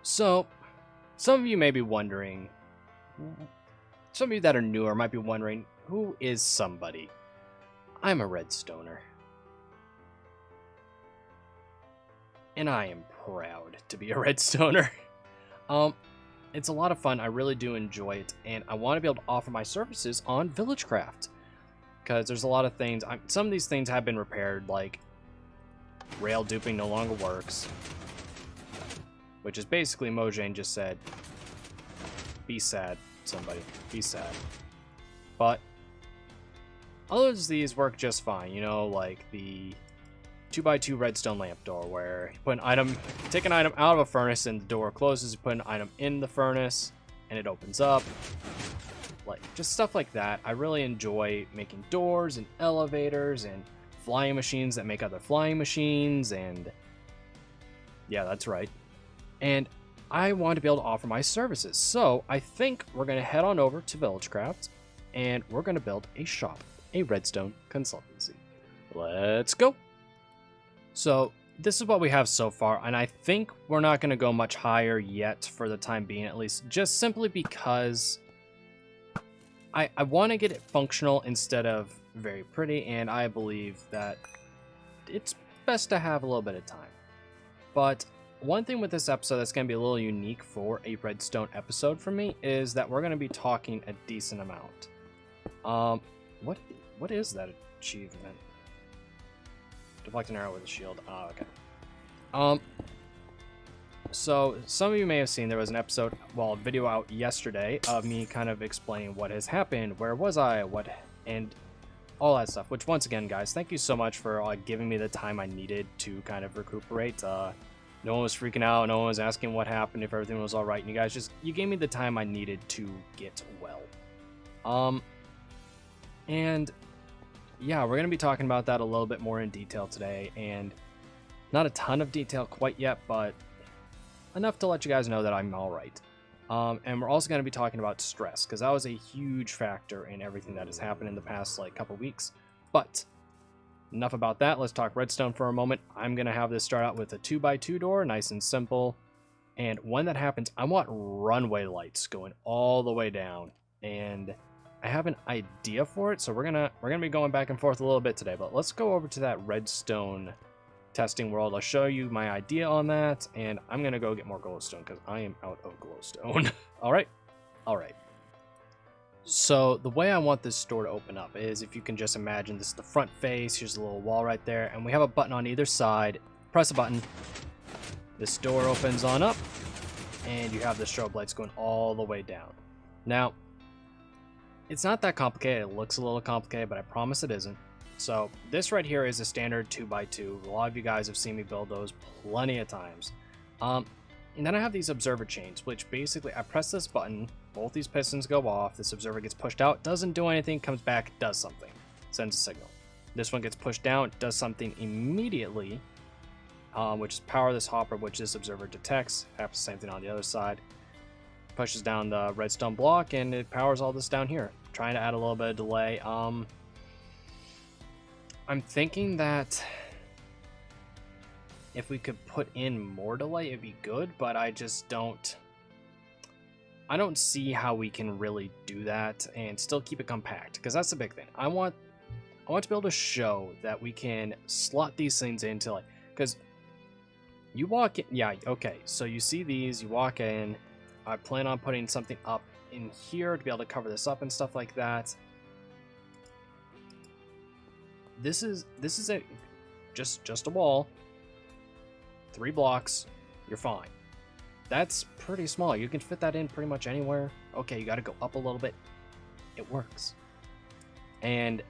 So, some of you may be wondering, some of you that are newer might be wondering, who is somebody? I'm a redstoner. And I am proud to be a redstoner. It's a lot of fun. I really do enjoy it, and I want to be able to offer my services on VillageCraft because there's a lot of things. Some of these things have been repaired, like rail duping no longer works, which is basically Mojang just said, "Be sad, somebody, be sad." But others of these work just fine. You know, like the 2x2 redstone lamp door, where you put an item, take an item out of a furnace and the door closes, you put an item in the furnace and it opens up. Like, just stuff like that. I really enjoy making doors and elevators and flying machines that make other flying machines, and yeah, that's right. And I want to be able to offer my services. So I think we're going to head on over to VillageCraft and we're going to build a shop, a redstone consultancy. Let's go. So this is what we have so far, and I think we're not going to go much higher yet for the time being, at least, just simply because I want to get it functional instead of very pretty, and I believe that it's best to have a little bit of time. But one thing with this episode that's going to be a little unique for a redstone episode for me is that we're going to be talking a decent amount. What is that achievement? Deflect an arrow with a shield. Oh, okay. So some of you may have seen there was an episode, well, a video out yesterday of me kind of explaining what has happened, where was I, what, and all that stuff. Which, once again, guys, thank you so much for giving me the time I needed to kind of recuperate. No one was freaking out, no one was asking what happened, if everything was all right, and you guys you gave me the time I needed to get well. And yeah, we're going to be talking about that a little bit more in detail today, and not a ton of detail quite yet, but enough to let you guys know that I'm all right. And we're also going to be talking about stress, because that was a huge factor in everything that has happened in the past couple weeks. But enough about that. Let's talk redstone for a moment. I'm going to have this start out with a 2x2 door, nice and simple. And when that happens, I want runway lights going all the way down, and I have an idea for it, so we're gonna be going back and forth a little bit today. But let's go over to that redstone testing world. I'll show you my idea on that, and I'm gonna go get more glowstone because I am out of glowstone. all right. So the way I want this store to open up is, if you can just imagine, this is the front face. Here's a little wall right there, and we have a button on either side. Press a button. This door opens on up, and you have the strobe lights going all the way down. Now, it's not that complicated. It looks a little complicated, but I promise it isn't. So this right here is a standard 2x2. A lot of you guys have seen me build those plenty of times. And then I have these observer chains, which basically I press this button, both these pistons go off, this observer gets pushed out, doesn't do anything, comes back, does something, sends a signal. This one gets pushed down, does something immediately, which is power this hopper, which this observer detects. Happens the same thing on the other side. Pushes down the redstone block and it powers all this down here. Trying to add a little bit of delay. I'm thinking that if we could put in more delay, it'd be good, but I don't see how we can really do that and still keep it compact, because that's the big thing. I want to be able to show that we can slot these things into, because you walk in, yeah, okay, so you see these, you walk in. I plan on putting something up in here to be able to cover this up and stuff like that. This is just a wall. 3 blocks, you're fine. That's pretty small. You can fit that in pretty much anywhere. Okay, you got to go up a little bit. It works. And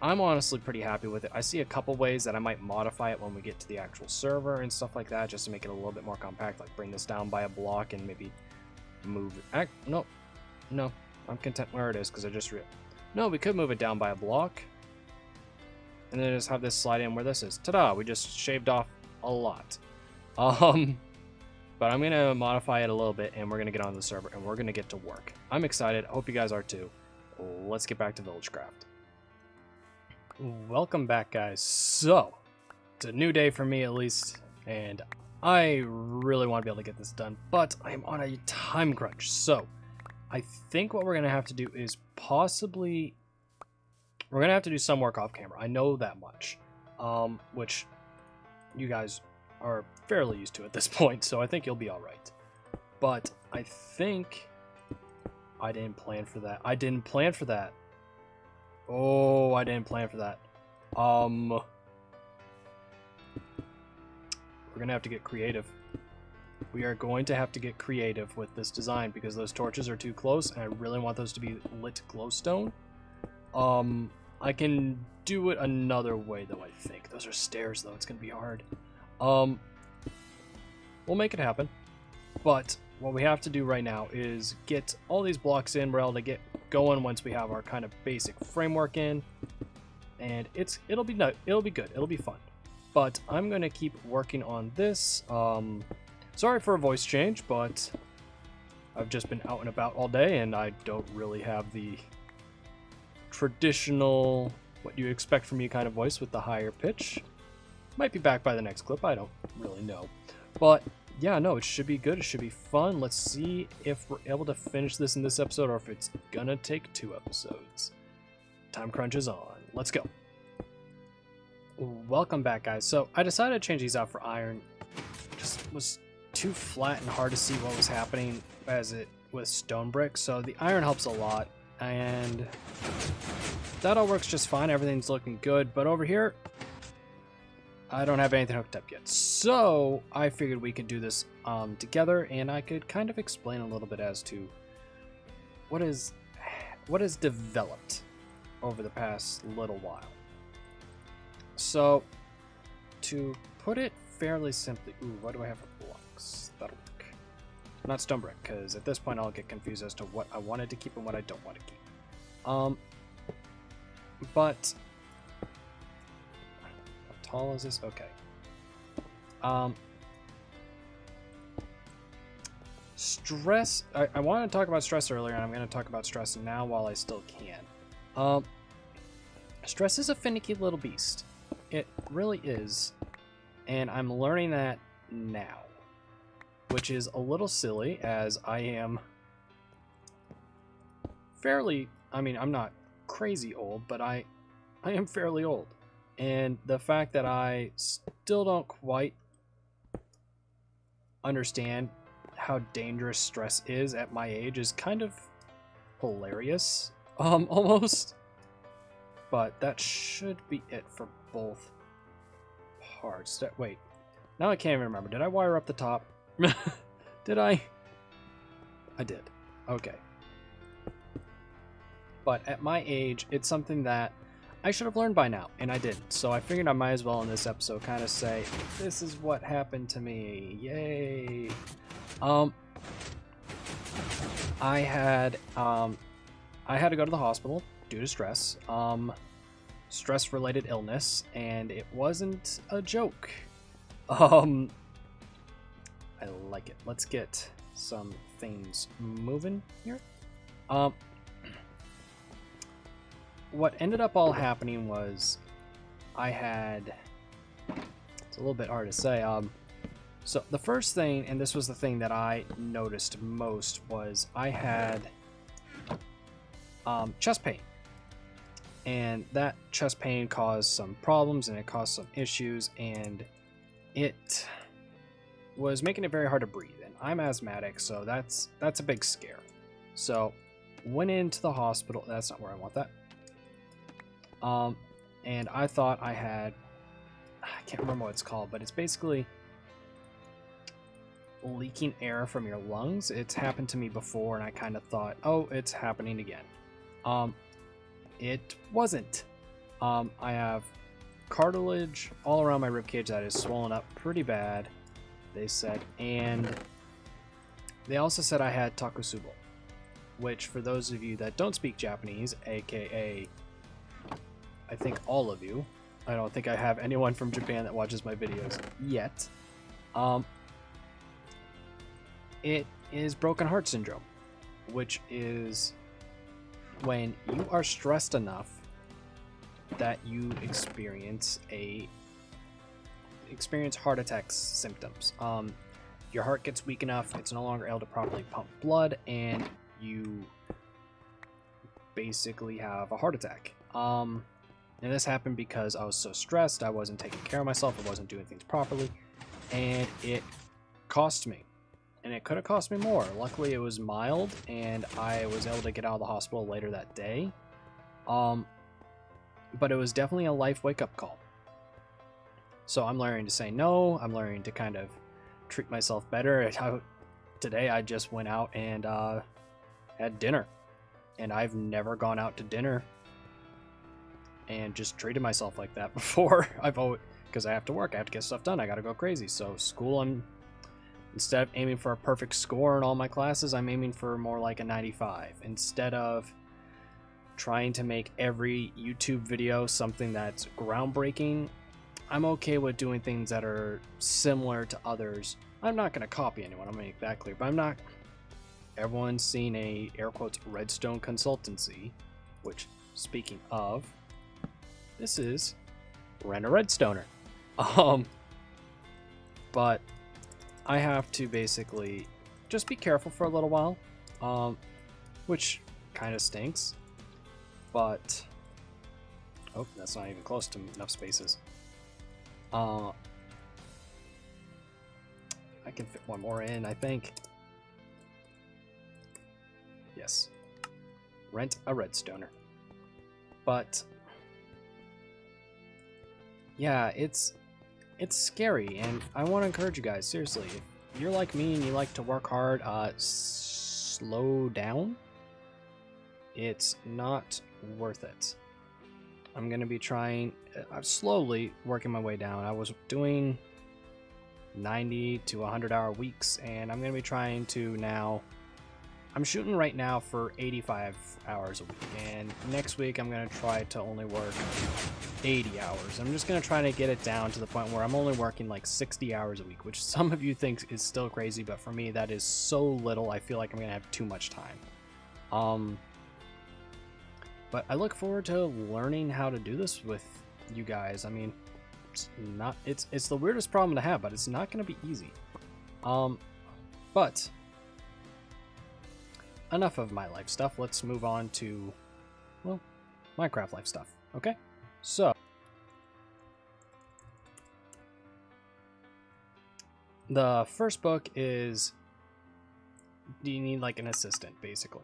I'm honestly pretty happy with it. I see a couple ways that I might modify it when we get to the actual server and stuff like that, just to make it a little bit more compact, like bring this down by a block and maybe move it. No, I'm content where it is, because I just no, we could move it down by a block and then just have this slide in where this is. Ta-da, we just shaved off a lot. But I'm gonna modify it a little bit, and we're gonna get on the server and we're gonna get to work. I'm excited. I hope you guys are too. Let's get back to VillageCraft. Welcome back, guys. So it's a new day for me, at least, and I really want to be able to get this done, but I'm on a time crunch. So I think what we're going to have to do is possibly... We're going to have to do some work off camera. I know that much, which you guys are fairly used to at this point, so I think you'll be all right. But I think I didn't plan for that. I didn't plan for that. Oh, I didn't plan for that. We're going to have to get creative. We are going to have to get creative with this design because those torches are too close, and I really want those to be lit glowstone. I can do it another way, though, I think. Those are stairs, though. It's going to be hard. We'll make it happen. But what we have to do right now is get all these blocks in. We're able to get going once we have our kind of basic framework in. And it'll be good. It'll be fun. But I'm going to keep working on this. Sorry for a voice change, but I've just been out and about all day, and I don't really have the traditional, what you expect from me kind of voice with the higher pitch. Might be back by the next clip, I don't really know. But yeah, no, it should be good, it should be fun. Let's see if we're able to finish this in this episode or if it's gonna take 2 episodes. Time crunch is on. Let's go. Welcome back, guys. So I decided to change these out for iron. Just was too flat and hard to see what was happening as it with stone brick, so the iron helps a lot. And that all works just fine. Everything's looking good. But over here, I don't have anything hooked up yet. So I figured we could do this together, and I could kind of explain a little bit as to what is developed over the past little while. So to put it fairly simply, what do I have for blocks? That'll work. Not stone brick, because at this point I'll get confused as to what I wanted to keep and what I don't want to keep. But how tall is this? Okay. Stress. I wanted to talk about stress earlier, and I'm going to talk about stress now while I still can. Stress is a finicky little beast. It really is, and I'm learning that now. Which is a little silly, as I am fairly, I mean, I'm not crazy old, but I am fairly old. And the fact that I still don't quite understand how dangerous stress is at my age is kind of hilarious, almost. But that should be it for both parts. Wait, now I can't even remember. Did I wire up the top? Did I? I did. Okay. But at my age, it's something that I should have learned by now, and I didn't. So I figured I might as well in this episode kind of say, this is what happened to me. Yay. I had to go to the hospital due to stress. Stress-related illness, and it wasn't a joke. I like it. Let's get some things moving here. What ended up all happening was I had... It's a little bit hard to say. So the first thing, and this was the thing that I noticed most, was I had chest pain. And that chest pain caused some problems, and it caused some issues, and it was making it very hard to breathe. And I'm asthmatic, so that's a big scare. So went into the hospital. That's not where I want that. And I thought I had, I can't remember what it's called, but it's basically leaking air from your lungs. It's happened to me before, and I kind of thought, oh, it's happening again. It wasn't. I have cartilage all around my ribcage that is swollen up pretty bad, they said, and they also said I had takusubo, which for those of you that don't speak Japanese, aka I think all of you, I don't think I have anyone from Japan that watches my videos yet, it is broken heart syndrome, which is when you are stressed enough that you experience a experience heart attack symptoms. Your heart gets weak enough, it's no longer able to properly pump blood, and you basically have a heart attack. And this happened because I was so stressed, I wasn't taking care of myself, I wasn't doing things properly, and it cost me. And it could have cost me more. Luckily, it was mild, and I was able to get out of the hospital later that day. But it was definitely a life wake-up call. So I'm learning to say no, I'm learning to kind of treat myself better. Today, I just went out and had dinner. And I've never gone out to dinner and just treated myself like that before. I've always, because I have to work, I have to get stuff done, I gotta go crazy. So school, instead of aiming for a perfect score in all my classes, I'm aiming for more like a 95. Instead of trying to make every YouTube video something that's groundbreaking, I'm okay with doing things that are similar to others. I'm not gonna copy anyone, I'm gonna make that clear, but I'm not. Everyone's seen a, air quotes, redstone consultancy, which, speaking of, this is Rent-a-Redstoner. But I have to basically just be careful for a little while, which kind of stinks, but, oh, that's not even close to enough spaces. I can fit one more in, I think. Yes. Rent-a-Redstoner. But yeah, it's scary, and I want to encourage you guys, seriously, if you're like me and you like to work hard, slow down. It's not worth it. I'm going to be trying, I'm slowly working my way down. I was doing 90 to 100 hour weeks, and I'm going to be trying to now, I'm shooting right now for 85 hours a week, and next week I'm going to try to only work 80 hours. I'm just going to try to get it down to the point where I'm only working like 60 hours a week, which some of you think is still crazy, but for me that is so little, I feel like I'm going to have too much time. But I look forward to learning how to do this with you guys. I mean, it's the weirdest problem to have, but it's not going to be easy. But enough of my life stuff. Let's move on to, well, Minecraft life stuff. Okay? So, the first book is, do you need like an assistant, basically?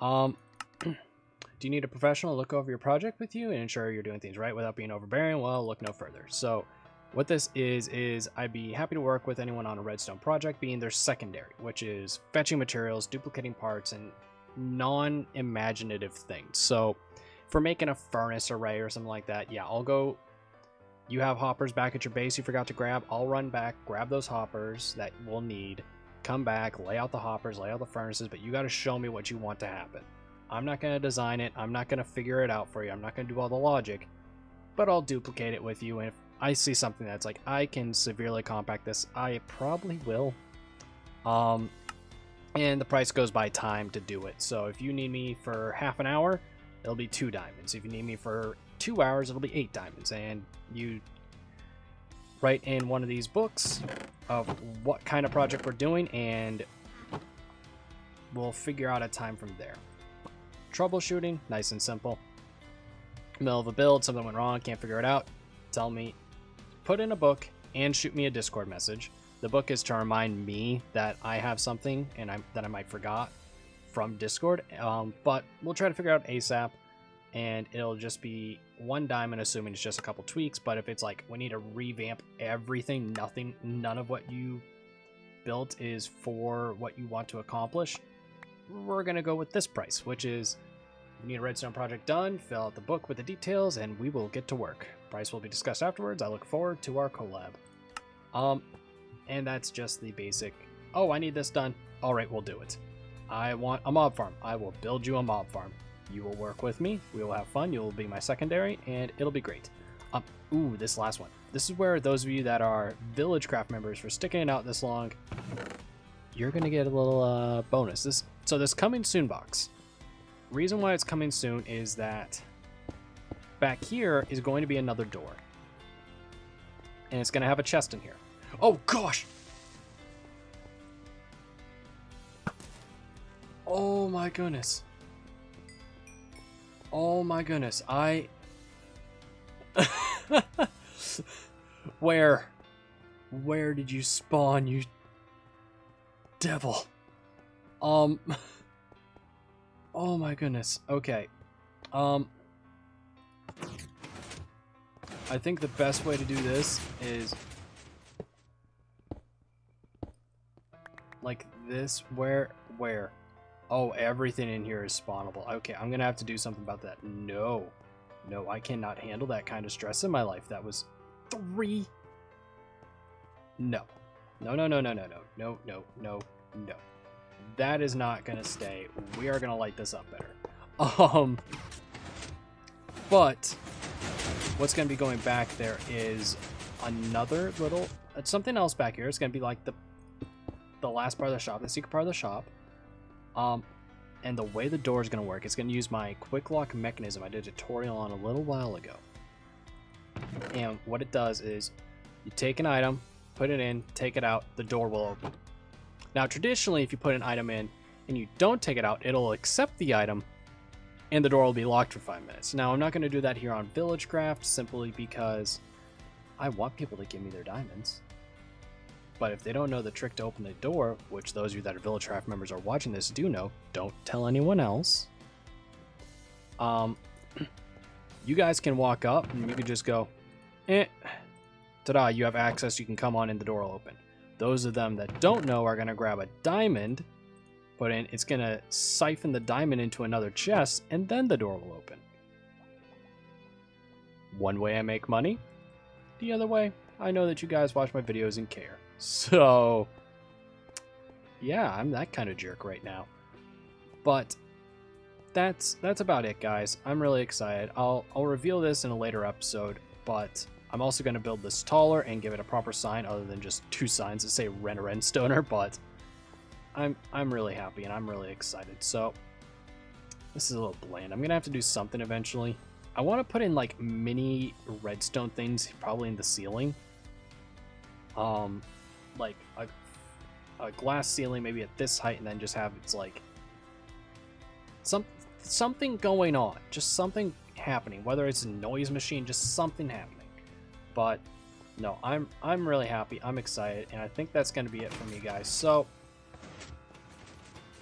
Do you need a professional to look over your project with you and ensure you're doing things right without being overbearing? Well, look no further. So what this is I'd be happy to work with anyone on a redstone project, being their secondary, which is fetching materials, duplicating parts, and non-imaginative things. So for making a furnace array or something like that, yeah, I'll go. You have hoppers back at your base you forgot to grab. I'll run back, grab those hoppers that we'll need, come back, lay out the hoppers, lay out the furnaces, but you got to show me what you want to happen. I'm not going to design it. I'm not going to figure it out for you. I'm not going to do all the logic, but I'll duplicate it with you. And if I see something that's like, I can severely compact this, I probably will. And the price goes by time to do it. So if you need me for half an hour, it'll be 2 diamonds. If you need me for 2 hours, it'll be 8 diamonds. And you write in one of these books of what kind of project we're doing, and we'll figure out a time from there. Troubleshooting, nice and simple. Middle of a build, something went wrong, can't figure it out, tell me, put in a book and shoot me a Discord message. The book is to remind me that I have something and that I might forgot from Discord, but we'll try to figure out ASAP, and it'll just be 1 diamond, assuming it's just a couple tweaks. But if it's like we need to revamp everything, none of what you built is for what you want to accomplish, we're gonna go with this price, which is, you need a redstone project done, fill out the book with the details, and we will get to work. Price will be discussed afterwards. I look forward to our collab. And that's just the basic, oh, I need this done. All right, we'll do it. I want a mob farm. I will build you a mob farm. You will work with me. We will have fun. You will be my secondary, and it'll be great. Ooh, this last one. This is where those of you that are VillageCraft members, for sticking it out this long, you're gonna get a little bonus. So this coming soon box. Reason why it's coming soon is that back here is going to be another door. and it's going to have a chest in here. Oh, gosh! Oh, my goodness. Oh, my goodness. Where did you spawn, you devil? Oh my goodness. Okay. I think the best way to do this is like this. Where? Oh, everything in here is spawnable. Okay, I'm gonna have to do something about that. No, I cannot handle that kind of stress in my life. That was 3. No. That is not gonna stay. We are gonna light this up better. But what's gonna be going back there is another little something else back here. It's gonna be like the last part of the shop, the secret part of the shop. And the way the door is gonna work, it's gonna use my quick lock mechanism I did a tutorial on a little while ago. And what it does is you take an item, put it in, take it out, the door will open. Now, traditionally, if you put an item in and you don't take it out, it'll accept the item and the door will be locked for 5 minutes. Now, I'm not going to do that here on VillageCraft simply because I want people to give me their diamonds. But if they don't know the trick to open the door, which those of you that are VillageCraft members are watching this do know, don't tell anyone else. You guys can walk up and you can just go, ta-da, you have access, you can come on and the door will open. Those of them that don't know are going to grab a diamond, put in, it's going to siphon the diamond into another chest, and then the door will open. One way I make money, the other way, I know that you guys watch my videos and care. So, yeah, I'm that kind of jerk right now. But that's about it, guys. I'm really excited. I'll reveal this in a later episode, but I'm also going to build this taller and give it a proper sign other than just 2 signs that say Rent-a-Redstoner, but I'm really happy and I'm really excited. So this is a little bland. I'm going to have to do something eventually. I want to put in like mini redstone things probably in the ceiling. Like a glass ceiling maybe at this height, and then just have it's like something going on, just something happening, whether it's a noise machine, just something happening. But no, I'm really happy, I'm excited, and I think that's going to be it for me, guys. So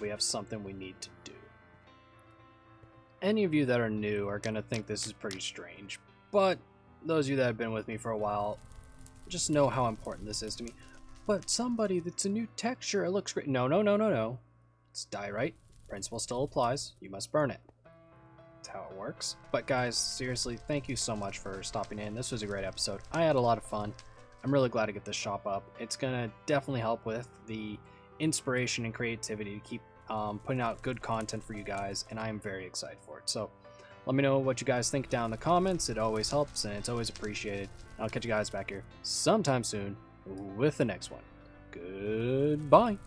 we have something we need to do. Any of you that are new are going to think this is pretty strange, but those of you that have been with me for a while just know how important this is to me. But somebody, that's a new texture, it looks great. No. It's diorite. Principle still applies. You must burn it. That's how it works. But guys, seriously, thank you so much for stopping in. This was a great episode. I had a lot of fun. I'm really glad to get this shop up. It's gonna definitely help with the inspiration and creativity to keep putting out good content for you guys, and I am very excited for it. So let me know what you guys think down in the comments. It always helps and it's always appreciated. I'll catch you guys back here sometime soon with the next one. Goodbye.